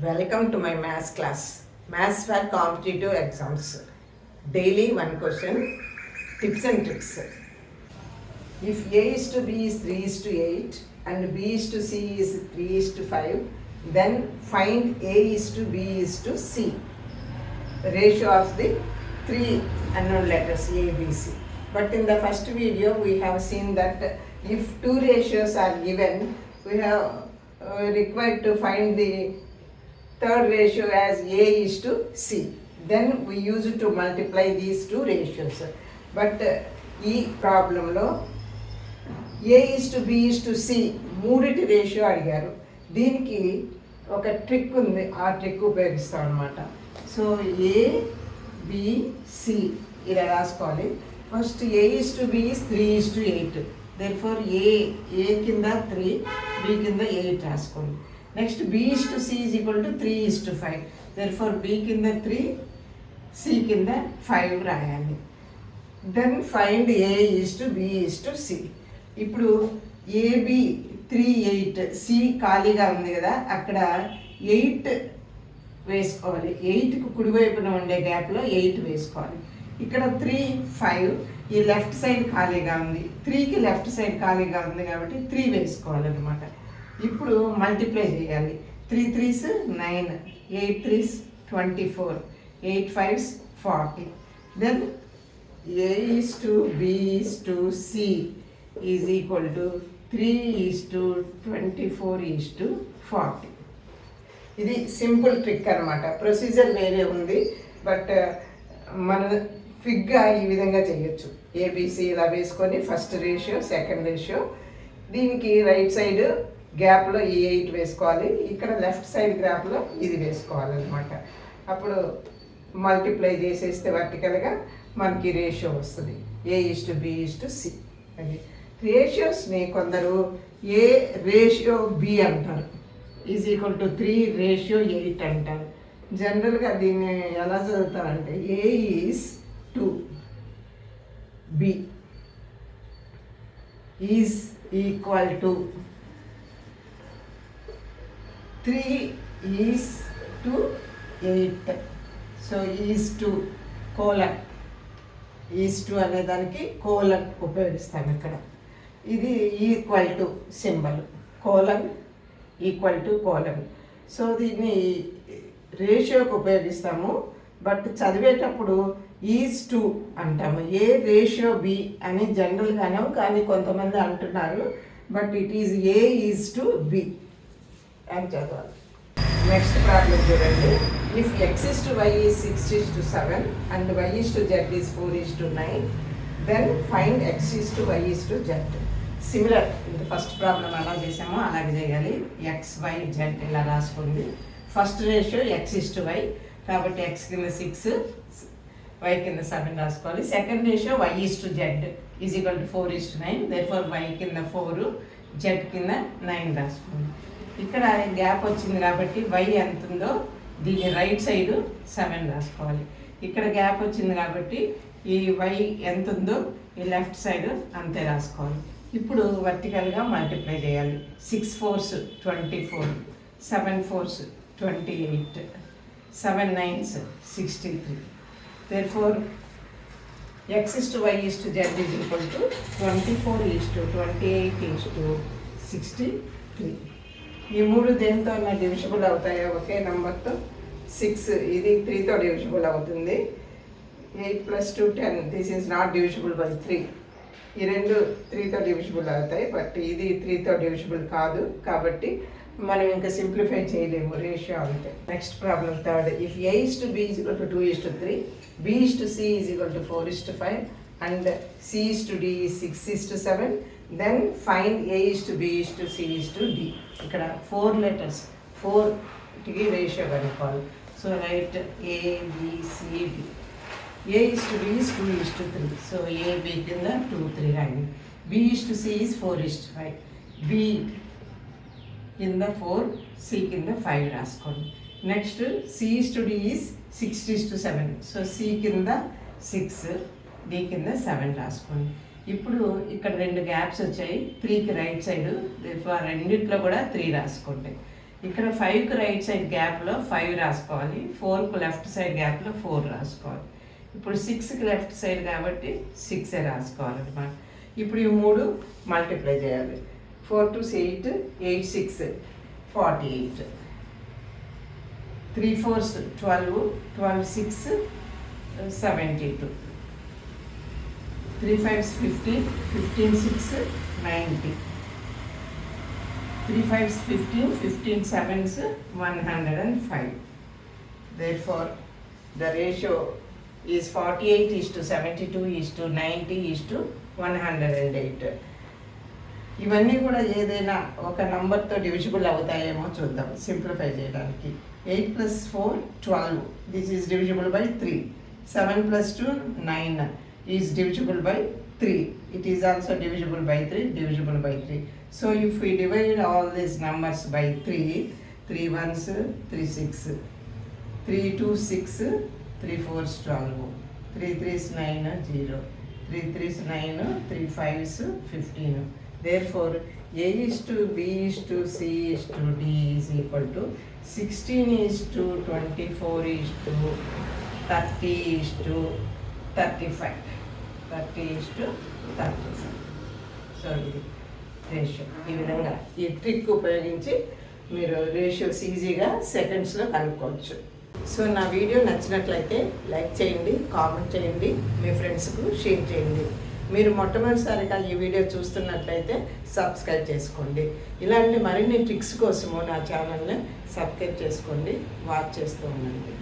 Welcome to my maths class. Maths for competitive exams. Daily one question. Tips and tricks. If A is to B is 3 is to 8 and B is to C is 3 is to 5, then find A is to B is to C. The ratio of the three unknown letters A, B, C. But in the first video we have seen that if two ratios are given, we have required to find the third ratio as A is to C. Then we use it to multiply these two ratios. But ఈ ప్రాబ్లంలో A is to B is to C మూడిటి ratio అడిగారు. దీనికి ఒక trick ఉంది, ఆ trick ఉపయోగిస్తాం అనమాట. సో A, B, C ఇలా రాసుకోవాలి. First A is to B is 3 is to 8. Therefore A కింద 3, B కింద 8 రాసుకోండి. Next B is to C is equal to 3 is to 5. Therefore B కింద 3, C కింద 5 రాయాలి. Then find A is to B is to C. ఇప్పుడు AB 3, 8, C ఖాళీగా ఉంది కదా, అక్కడ 8 వేసుకోవాలి. 8కు కుడివైపున ఉండే గ్యాప్లో 8 వేసుకోవాలి. ఇక్కడ 3, 5 ఈ లెఫ్ట్ సైడ్ ఖాళీగా ఉంది, 3కి లెఫ్ట్ సైడ్ ఖాళీగా ఉంది కాబట్టి 3 వేసుకోవాలన్నమాట. ఇప్పుడు మల్టిప్లై చేయాలి. 3 3s 9, 8 3s 24, 8 5s 40. Then A is to B is to C is equal to 3 is to 24 is to 40. ఇది సింపుల్ ట్రిక్ అనమాట. ప్రొసీజర్ వేరే ఉంది, బట్ మన క్విక్గా ఈ విధంగా చేయొచ్చు. ఏబిసి ఇలా వేసుకొని ఫస్ట్ రేషియో, సెకండ్ రేషియో, దీనికి రైట్ సైడ్ గ్యాప్లో ఈ 8 వేసుకోవాలి, ఇక్కడ లెఫ్ట్ సైడ్ గ్యాప్లో ఇది వేసుకోవాలన్నమాట. అప్పుడు మల్టిప్లై చేసేస్తే వర్టికల్గా మనకి రేషియో వస్తుంది. A is to B is to C. అది రేషియోస్ని కొందరు A రేషియో B అంటారు, ఈజ్ ఈక్వల్ టు 3 రేషియో 8 అంటారు. జనరల్గా దీన్ని ఎలా చదువుతారంటే A is to B is equal to 3 is to 8. So is to colon, is to అనే దానికి కోలన్ ఉపయోగిస్తాం ఇక్కడ. ఇది equal to symbol, colon equal to colon. So దీన్ని రేషియోకి ఉపయోగిస్తాము, బట్ చదివేటప్పుడు ఈజ్ టు అంటాము. ఏ రేషియో బి అని జనరల్గానే కానీ కొంతమంది అంటున్నారు, but it is a is to b అని చదవాలి. నెక్స్ట్ ప్రాబ్లం చూడండి. If x is to y is 6 is to 7 and y is to z is 4 is to 9, then find x is to y is to z. Similar, ఇది first problem ఎలా చేసామో అలాగే చేయాలి. X y z ఇలా రాసుకోండి. First ratio x is to y కాబట్టి x కింద 6, y కింద 7 రాసుకోవాలి. Second ratio y is to z is equal to 4 is to 9. Therefore y కింద 4, జెడ్ కింద 9 రాసుకోండి. ఇక్కడ గ్యాప్ వచ్చింది కాబట్టి వై ఎంత ఉందో దీని రైట్ సైడ్ 7 రాసుకోవాలి. ఇక్కడ గ్యాప్ వచ్చింది కాబట్టి ఈ వై ఎంత ఉందో ఈ లెఫ్ట్ సైడ్ అంతే రాసుకోవాలి. ఇప్పుడు వర్టికల్గా మల్టిప్లై చేయాలి. 6 4s 24, 7 4s 28, 7 9s 63. Therefore x is to y is to z is equal to 24 is to 28 is to 63. ఈ మూడు దేంతో డివిజిబుల్ అవుతాయో ఒకే నెంబర్తో. 6 ఇది 3తో డివిజిబుల్ అవుతుంది. 8 + 2 10. This is not divisible by 3. ఈ రెండు 3తో డివిజిబుల్ అవుతాయి, బట్ ఇది 3తో డివిజిబుల్ కాదు కాబట్టి మనం ఇంకా సింప్లిఫై చేయలేము రేషియో అంటే. Next problem third. If A is to B is equal to 2 is to 3, B is to C is equal to 4 is to 5 and C is to D is 6 is to 7, then find A is to B is to C is to D. ఇక్కడ 4 letters, 4కి ratio కనుక్కోవాలి. So right A B C D. A is to B is 2 is to 3. So A B కింద 2 3 రాయండి. B is to C is 4 is to 5. B కింద 4, C కింద 5 రాసుకోండి. Next C is to D is 6 is to 7. So C కింద 6, D కింద 7 రాసుకోండి. ఇప్పుడు ఇక్కడ 2 గ్యాప్స్ వచ్చాయి, 3కి రైట్ సైడ్, రెండిట్లో కూడా 3 రాసుకోండి. ఇక్కడ 5కి రైట్ సైడ్ గ్యాప్లో 5 రాసుకోవాలి, 4కు లెఫ్ట్ సైడ్ గ్యాప్లో 4 రాసుకోవాలి. ఇప్పుడు 6కి లెఫ్ట్ సైడ్ కాబట్టి 6 రాసుకోవాలన్నమాట. ఇప్పుడు ఈ 3 మల్టిప్లై చేయాలి. 4 2 8, 8 6 48, 3 4 12, 12 6 72, 3 5 15, 15 6 90, 3 5 15, 15 7s 105. Therefore, the ratio is 48:72:90:108. ఇవన్నీ కూడా ఏదైనా ఒక నంబర్తో డివిజిబుల్ అవుతాయేమో చూద్దాం సింప్లిఫై చేయడానికి. 8 + 4 12, this is divisible by 3. 7 + 2 9 is divisible by 3. It is also divisible by 3, divisible by 3. So if we divide all these numbers by 3, 3 1s 3 6, 3 2 6, 3 4s 12, 3 3s 9 0, 3 3s 9, 3 5s 15. Therefore, A is to B is to C is to D is equal to 16 is to 24 is to 30 is to 35. 30 is to 35. So ఇది ratio. ఈ విధంగా ఈ trick ఉపయోగించి మీరు ratios ఈజీగా సెకండ్స్లో కనుక్కోవచ్చు. So నా వీడియో నచ్చినట్లయితే లైక్ చేయండి, కామెంట్ చేయండి, మీ ఫ్రెండ్స్కు షేర్ చేయండి. మీరు మొట్టమొదటిసారిగా ఈ వీడియో చూస్తున్నట్లయితే సబ్స్క్రైబ్ చేసుకోండి. ఇలాంటి మరిన్ని ట్రిక్స్ కోసము నా ఛానల్ని సబ్స్క్రైబ్ చేసుకోండి, వాచ్ చేస్తూ ఉండండి.